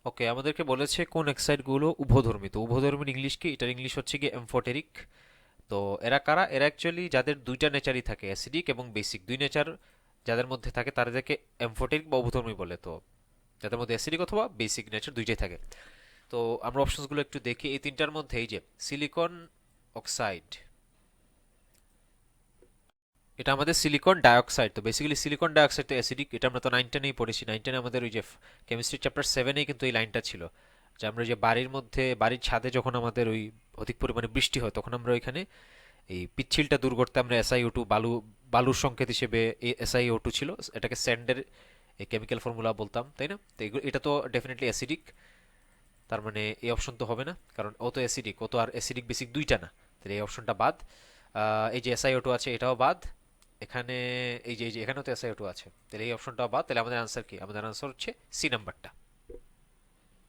ওকে, আমাদেরকে বলেছে কোন এক্সাইডগুলো উভধর্মী। তো উভধর্মীর ইংলিশ কি? এটার ইংলিশ হচ্ছে কি এমফোটেরিক। তো এরা কারা? এরা অ্যাকচুয়ালি যাদের দুইটা নেচারই থাকে, অ্যাসিডিক এবং বেসিক, দুই নেচার যাদের মধ্যে থাকে তাদেরকে এমফোটেরিক বা উভধর্মী বলে। তো যাদের মধ্যে অ্যাসিডিক অথবা বেসিক নেচার দুইটাই থাকে। তো আমরা অপশনসগুলো একটু দেখি। এই তিনটার মধ্যে এই যে সিলিকন অক্সাইড, এটা আমাদের সিলিকন ডাইঅক্সাইড। তো বেসিক্যালি সিলিকন ডাইঅক্সাইড তো অ্যাসিডিক, এটা আমরা তো 9-10-এই পড়েছি। 9-10-এ আমাদের ওই যে কেমিস্ট্রি চ্যাপ্টার 7-এই কিন্তু এই লাইনটা ছিল, যে আমরা যে বাড়ির মধ্যে, বাড়ির ছাদে যখন আমাদের ওই অধিক পরিমাণে বৃষ্টি হয় তখন আমরা ওইখানে এই পিচ্ছিলটা দূর করতে আমরা SiO2, বালুর সংকেত হিসেবে SiO2 ছিল, এটাকে স্যান্ডের এই কেমিক্যাল ফর্মুলা বলতাম, তাই না? তো এটা তো ডেফিনেটলি অ্যাসিডিক। তার মানে এই অপশন তো হবে না, কারণ ও তো অ্যাসিডিক, ও তো আর অ্যাসিডিক বেসিক দুইটা না। তাহলে এই অপশনটা বাদ। এই যে SiO2 আছে এটাও বাদ। এখানে এই যে এখানেও তো SiO2 আছে, তাহলে এই অপশনটাও বাদ। তাহলে আমাদের আনসার কি? আমাদের আনসার হচ্ছে সি নাম্বারটা।